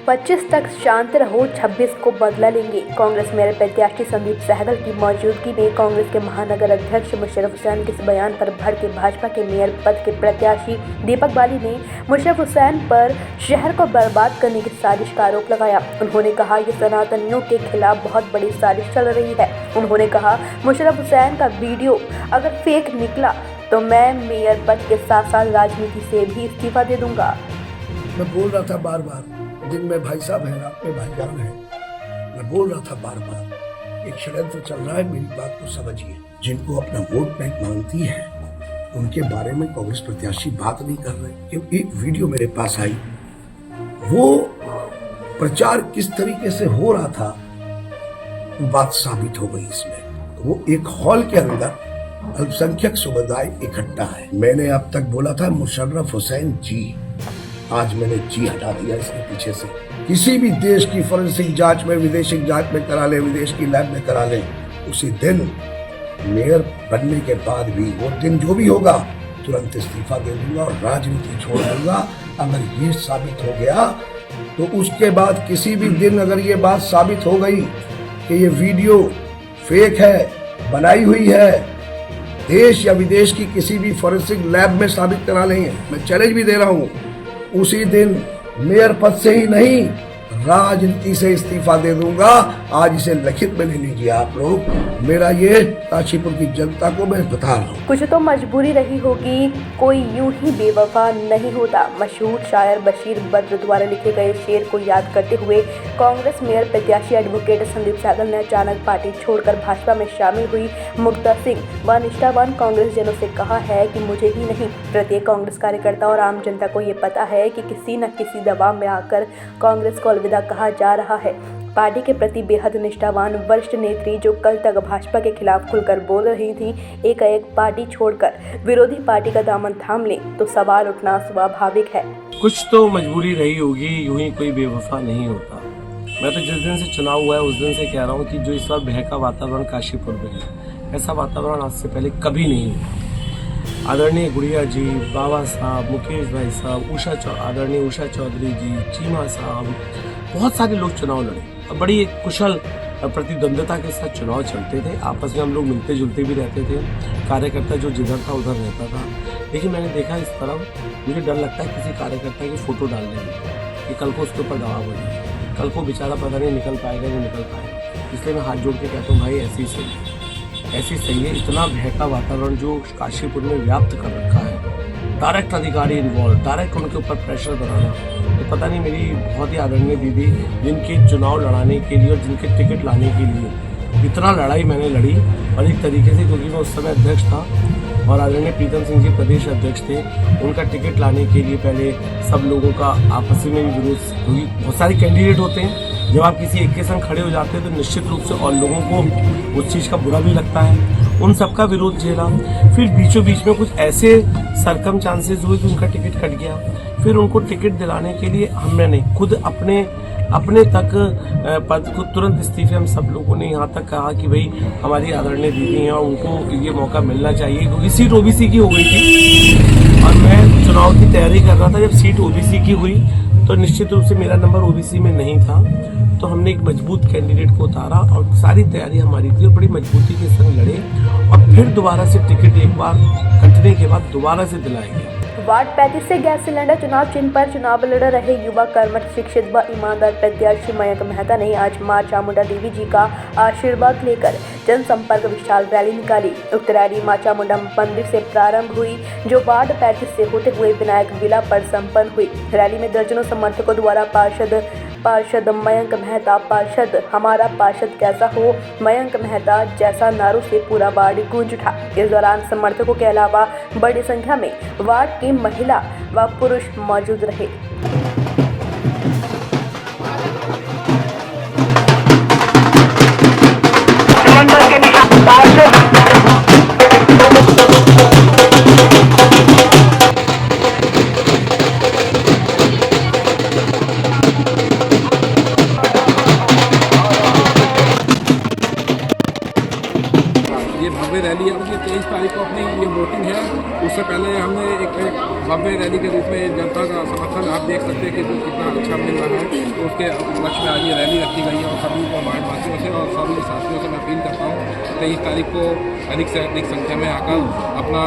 25 तक शांत रहो, 26 को बदला लेंगे। कांग्रेस मेयर प्रत्याशी संदीप सहगल की मौजूदगी में कांग्रेस के महानगर अध्यक्ष मुशर्रफ हुसैन के इस बयान पर भड़के भाजपा के मेयर पद के प्रत्याशी दीपक बाली ने मुशर्रफ हुसैन पर शहर को बर्बाद करने की साजिश का आरोप लगाया। उन्होंने कहा, ये सनातनियों के खिलाफ बहुत बड़ी साजिश चल रही है। उन्होंने कहा, मुशर्रफ हुसैन का वीडियो अगर फेक निकला तो मैं मेयर पद के साथ साथ राजनीति से भी इस्तीफा दे दूंगा। मैं बोल रहा था बार बार, दिन में भाई साहब हैं, रात में भाईजान हैं। मैं बोल रहा था बार बार, एक षड्यंत्र चल रहा है, मेरी बात को समझिए। जिनको अपना वोट बैंक मांगती है उनके बारे में कांग्रेस प्रत्याशी बात नहीं कर रहे। क्योंकि एक वीडियो मेरे पास आई, वो प्रचार किस तरीके से हो रहा था बात साबित हो गई इसमें। तो वो एक हॉल के अंदर अल्पसंख्यक समुदाय इकट्ठा है। मैंने अब तक बोला था मुशर्रफ हुसैन जी, आज मैंने जी हटा दिया इसके पीछे से। किसी भी देश की फॉरेंसिक जांच में, विदेशिक जांच में करा ले, विदेश की लैब में करा ले, उसी दिन मेयर बनने के बाद भी वो दिन जो भी होगा तुरंत इस्तीफा दे दूंगा और राजनीति छोड़ दूंगा। अगर ये साबित हो गया तो उसके बाद किसी भी दिन अगर ये बात साबित हो गई कि ये वीडियो फेक है, बनाई हुई है, देश या विदेश की किसी भी फॉरेंसिक लैब में साबित करा लेंगे, मैं चैलेंज भी दे रहा हूँ, उसी दिन मेयर पद से ही नहीं राजनीति से इस्तीफा दे दूंगा। आज इसे लिखित में ले लीजिए आप लोग, मेरा ये काशीपुर की जनता को मैं बता रहा हूँ। कुछ तो मजबूरी रही होगी, कोई यूं ही बेवफा नहीं होता। मशहूर शायर बशीर बद्र द्वारा लिखे गए शेर को याद करते हुए कांग्रेस मेयर प्रत्याशी एडवोकेट संदीप सहगल ने अचानक पार्टी छोड़कर भाजपा में शामिल हुई मुक्ता सिंह व निष्ठावान कांग्रेस जनों से कहा है कि मुझे ही नहीं, प्रत्येक कांग्रेस कार्यकर्ता और आम जनता को ये पता है कि किसी न किसी दबाव में आकर कांग्रेस को अलविदा कहा जा रहा है। पार्टी के प्रति बेहद निष्ठावान वरिष्ठ नेत्री जो कल तक भाजपा के खिलाफ खुलकर बोल रही थी, एकाएक पार्टी छोड़कर विरोधी पार्टी का दामन थाम ले तो सवाल उठना स्वाभाविक है। कुछ तो मजबूरी रही होगी, यूं ही कोई बेवफा नहीं होता। मैं तो जिस दिन से चुनाव हुआ है उस दिन से कह रहा हूँ कि जो इस बार बहका वातावरण काशीपुर में है, ऐसा वातावरण आज से पहले कभी नहीं हुआ। आदरणीय गुड़िया जी, बाबा साहब, मुकेश भाई साहब, आदरणीय उषा चौधरी जी, चीमा साहब, बहुत सारे लोग चुनाव लड़े और बड़ी एक कुशल प्रतिद्वंदता के साथ चुनाव चलते थे। आपस में हम लोग मिलते जुलते भी रहते थे। कार्यकर्ता जो जिधर था उधर रहता था। लेकिन मैंने देखा इस तरफ, मुझे डर लगता है किसी कार्यकर्ता की फोटो डालने में कि कल को उसके ऊपर दबाव हो जाए, कल को बेचारा पता नहीं निकल पाएगा नहीं निकल पाएगा। इसलिए मैं हाथ जोड़ के कहता हूँ, भाई ऐसी सही है। इतना बहका वातावरण जो काशीपुर में व्याप्त कर रखा है, डायरेक्ट अधिकारी इन्वॉल्व, डायरेक्ट उनके ऊपर प्रेशर बनाना, तो पता नहीं मेरी बहुत ही आदरणीय दीदी जिनके चुनाव लड़ाने के लिए और जिनके टिकट लाने के लिए इतना लड़ाई मैंने लड़ी और एक तरीके से, क्योंकि मैं उस समय अध्यक्ष था और आदरणीय प्रीतम सिंह जी प्रदेश अध्यक्ष थे, उनका टिकट लाने के लिए पहले सब लोगों का आपस में भी विरोध, क्योंकि बहुत सारे कैंडिडेट होते हैं, जब आप किसी एक के संग खड़े हो जाते हैं तो निश्चित रूप से और लोगों को उस चीज़ का बुरा भी लगता है। उन सबका विरोध झेला। फिर बीचों बीच में कुछ ऐसे सरकम चांसेस हुए कि उनका टिकट कट गया। फिर उनको टिकट दिलाने के लिए हमने खुद अपने तक पद को तुरंत इस्तीफे हम सब लोगों ने यहाँ तक कहा कि भाई हमारी आदरणीय दीदी हैं और उनको ये मौका मिलना चाहिए, क्योंकि सीट ओबीसी की हो गई थी और मैं चुनाव की तैयारी कर रहा था। जब सीट ओबीसी की हुई तो निश्चित रूप से मेरा नंबर ओबीसी में नहीं था, तो हमने एक मजबूत कैंडिडेट को उतारा और सारी तैयारी हमारी थी और बड़ी मजबूती के संग लड़े और फिर दोबारा से टिकट एक बार कटने के बाद दोबारा से दिलाया गया। वार्ड 35 से गैस सिलेंडर चुनाव चिन्ह पर चुनाव लड़ रहे युवा कर्मठ शिक्षित व ईमानदार प्रत्याशी मयंक मेहता ने आज मां चामुंडा देवी जी का आशीर्वाद लेकर जनसंपर्क विशाल रैली निकाली। उक्त रैली मां चामुंडा मंदिर से प्रारंभ हुई, जो वार्ड 35 से होते हुए विनायक विला पर संपन्न हुई। रैली में दर्जनों समर्थकों द्वारा पार्षद मयंक मेहता, पार्षद हमारा पार्षद कैसा हो, मयंक मेहता जैसा नारों से पूरा वार्ड गूंज उठा। इस दौरान समर्थकों के अलावा बड़ी संख्या में वार्ड की महिला व पुरुष मौजूद रहे। ये भव्य रैली है, 23 तारीख को अपनी ये वोटिंग है उससे पहले हमने एक भव्य रैली के रूप में जनता का समर्थन आप देख सकते हैं कि जो कितना अच्छा मिल रहा है। तो उसके उपलक्ष्य में आज ये रैली रखी गई है और सभी को वार्डवासियों से और सभी साथियों से मैं अपील करता हूँ 23 तारीख को अधिक से अधिक संख्या में आकर अपना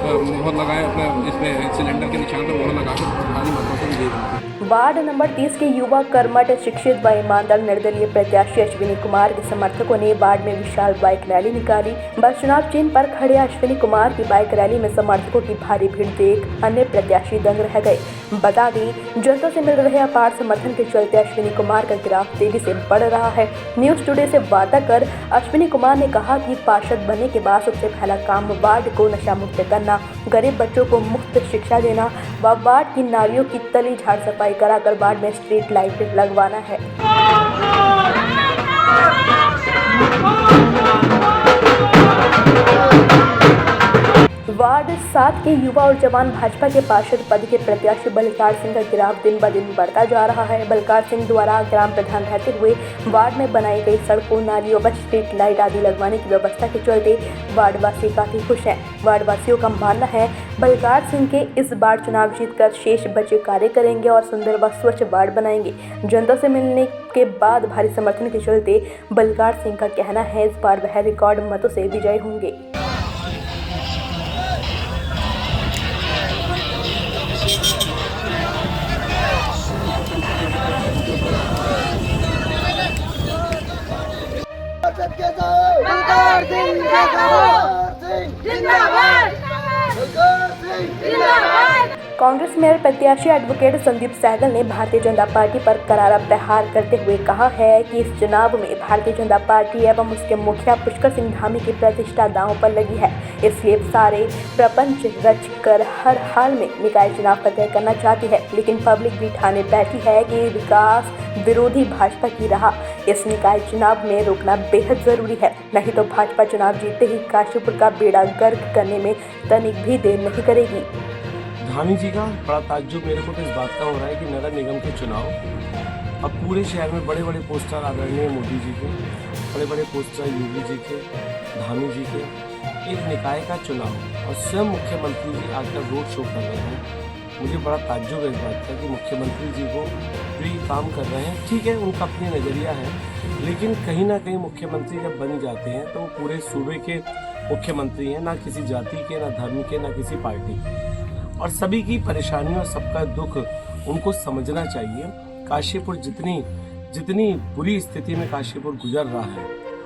मोहर लगाएं, अपने इसमें सिलेंडर के निशान पर मोहर लगाकर भारी मतों से विजयी बनाएं। वार्ड नंबर 30 के युवा कर्मठ शिक्षित व ईमानदार निर्दलीय प्रत्याशी अश्विनी कुमार के समर्थकों ने वार्ड में विशाल बाइक रैली निकाली। बस चुनाव चिन्ह पर खड़े अश्विनी कुमार की बाइक रैली में समर्थकों की भारी भीड़ देख अन्य प्रत्याशी दंग रह गए। बता दें, जनता से मिल रहे अपार समर्थन के चलते अश्विनी कुमार का ग्राफ तेजी से बढ़ रहा है। न्यूज टुडे से वार्ता कर अश्विनी कुमार ने कहा कि पार्षद बनने के बाद सबसे पहला काम वार्ड को नशा मुक्त करना, गरीब बच्चों को मुफ्त शिक्षा देना व वार्ड की नालियों की तली झाड़ सफाई कराकर वार्ड में स्ट्रीट लाइट लगवाना है। वार्ड 7 के युवा और जवान भाजपा के पार्षद पद के प्रत्याशी बलकार सिंह का गिराव दिन ब दिन बढ़ता जा रहा है। बलकार सिंह द्वारा ग्राम प्रधान रहते हुए वार्ड में बनाई गई सड़कों, नालियों व स्ट्रीट लाइट आदि लगवाने की व्यवस्था के चलते वार्डवासी काफी खुश हैं। वार्डवासियों का मानना है बलकार सिंह के इस बार चुनाव जीतकर शेष बचे कार्य करेंगे और सुंदर व स्वच्छ वार्ड बनाएंगे। जनता से मिलने के बाद भारी समर्थन के चलते बलकार सिंह का कहना है इस बार वह रिकॉर्ड मतों से विजयी होंगे। कांग्रेस मेयर प्रत्याशी एडवोकेट संदीप सहगल ने भारतीय जनता पार्टी पर करारा प्रहार करते हुए कहा है कि इस चुनाव में भारतीय जनता पार्टी एवं उसके मुखिया पुष्कर सिंह धामी की प्रतिष्ठा दांव पर लगी है, इसलिए सारे प्रपंच रच कर हर हाल में निकाय चुनाव फतेह करना चाहती है। लेकिन पब्लिक भी ठाने बैठी है कि विकास विरोधी भाजपा की राह इस निकाय चुनाव में रोकना बेहद जरूरी है, नहीं तो भाजपा चुनाव जीतते ही काशीपुर का बेड़ा गर्क करने में तनिक भी देर नहीं करेगी। धामी जी का बड़ा ताज्जुब मेरे को तो इस बात का हो रहा है कि नगर निगम के चुनाव अब पूरे शहर में बड़े बड़े पोस्टर आदरणीय मोदी जी के, बड़े बड़े पोस्टर योगी जी के, धामी जी के, एक निकाय का चुनाव और स्वयं मुख्यमंत्री जी आकर रोड शो कर रहे हैं। मुझे बड़ा ताज्जुब है इस बात का कि मुख्यमंत्री जी को भी काम कर रहे हैं। ठीक है, उनका अपनी नज़रिया है, लेकिन कहीं ना कहीं मुख्यमंत्री जब बन जाते हैं तो वो पूरे सूबे के मुख्यमंत्री हैं, ना किसी जाति के, ना धर्म के, ना किसी पार्टी के, और सभी की परेशानियों, सबका दुख उनको समझना चाहिए। काशीपुर जितनी बुरी स्थिति में काशीपुर गुजर रहा है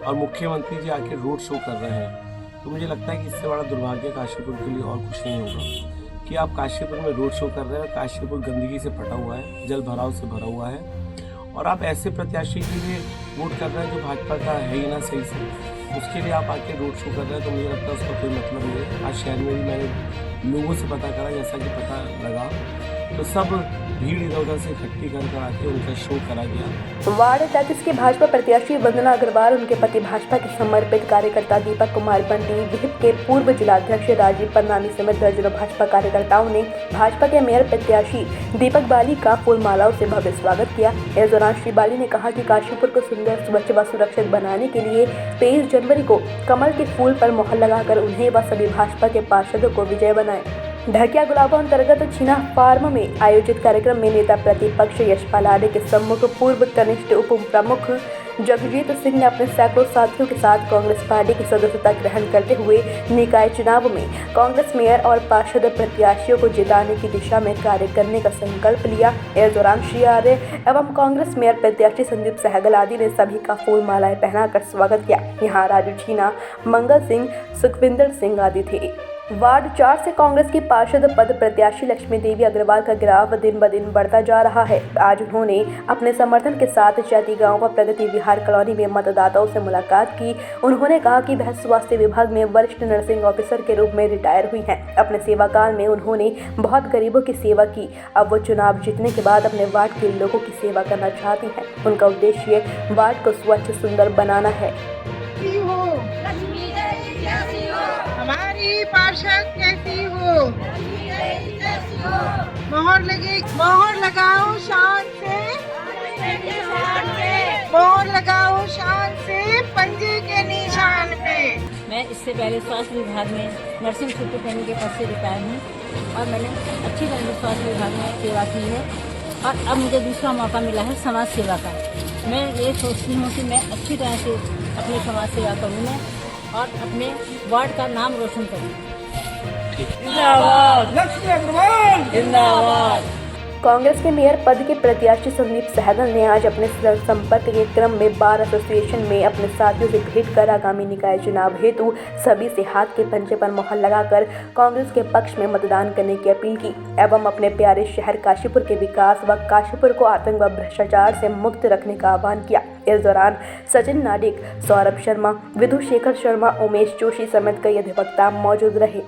और मुख्यमंत्री जी आके रोड शो कर रहे हैं, तो मुझे लगता है कि इससे बड़ा दुर्भाग्य काशीपुर के लिए और कुछ नहीं होगा कि आप काशीपुर में रोड शो कर रहे हैं। काशीपुर गंदगी से फटा हुआ है, जल भराव से भरा हुआ है, और आप ऐसे प्रत्याशी के लिए वोट कर रहे हैं जो भाजपा का है ही ना सही से, उसके लिए आप आके रोड शो कर रहे हैं। तो मुझे लगता है उसका कोई मतलब नहीं है। आज शहर में भी मैंने लोगों से पता करा, जैसा कि पता लगा तो सब भीड़ इधर उधर से इकट्ठी कर आके उनका शो करा गया। वार्ड 33 की भाजपा प्रत्याशी वंदना अग्रवाल, उनके पति भाजपा के समर्पित कार्यकर्ता दीपक कुमार बंटी, विहिप के पूर्व जिलाध्यक्ष राजीव पन्नानी समेत दर्जनों भाजपा कार्यकर्ताओं ने भाजपा के मेयर प्रत्याशी दीपक बाली का फूल मालाओं से भव्य स्वागत किया। इस दौरान श्री बाली ने कहा कि काशीपुर को सुंदर, स्वच्छ व सुरक्षित बनाने के लिए 23 जनवरी को कमल के फूल पर मोहर लगाकर उन्हें व सभी भाजपा के पार्षदों को विजय बनाएं। ढकिया गुलाबा अंतर्गत छिना फार्म में आयोजित कार्यक्रम में नेता प्रतिपक्ष यशपाल आडे के सम्मुख पूर्व कनिष्ठ उप प्रमुख जगजीत सिंह ने अपने सैकड़ों साथियों के साथ कांग्रेस पार्टी की सदस्यता ग्रहण करते हुए निकाय चुनाव में कांग्रेस मेयर और पार्षद प्रत्याशियों को जिताने की दिशा में कार्य करने का संकल्प लिया। इस दौरान श्री आर्य एवं कांग्रेस मेयर प्रत्याशी संदीप सहगल आदि ने सभी का फूल मालाएं पहनाकर स्वागत किया। यहाँ राजू छीना, मंगल सिंह, सुखविंदर सिंह आदि थे। वार्ड 4 से कांग्रेस की पार्षद पद प्रत्याशी लक्ष्मी देवी अग्रवाल का ग्राफ दिन ब दिन बढ़ता जा रहा है। आज उन्होंने अपने समर्थन के साथ चैती गांव व प्रगति विहार कॉलोनी में मतदाताओं से मुलाकात की। उन्होंने कहा कि वह स्वास्थ्य विभाग में वरिष्ठ नर्सिंग ऑफिसर के रूप में रिटायर हुई हैं। अपने सेवा काल में उन्होंने बहुत गरीबों की सेवा की। अब वो चुनाव जीतने के बाद अपने वार्ड के लोगों की सेवा करना चाहती हैं। उनका उद्देश्य वार्ड को स्वच्छ सुंदर बनाना है। हमारी पार्षद कैसी हो, मोहर लगाओ शान से, मोहर लगाओ शान से पंजे के निशान पे। मैं इससे पहले स्वास्थ्य विभाग में नर्सिंग सुपरिटेंडेंट के पद से रिटायर हूँ और मैंने अच्छी तरह से स्वास्थ्य विभाग में सेवा की है और अब मुझे दूसरा मौका मिला है समाज सेवा का। मैं ये सोचती हूँ कि मैं अच्छी तरह से अपनी समाज सेवा करूँ मैं और अपने वार्ड का नाम रोशन करूँ। कांग्रेस के मेयर पद के प्रत्याशी संदीप सहगल ने आज अपने संपर्क के क्रम में बार एसोसिएशन में अपने साथियों से भेंट कर आगामी निकाय चुनाव हेतु सभी से हाथ के पंजे पर मुहर लगाकर कांग्रेस के पक्ष में मतदान करने की अपील की एवं अपने प्यारे शहर काशीपुर के विकास व काशीपुर को आतंक व भ्रष्टाचार से मुक्त रखने का आह्वान किया। इस दौरान सचिन नाडिक, सौरभ शर्मा, विधु शेखर शर्मा, उमेश जोशी समेत कई अधिवक्ता मौजूद रहे।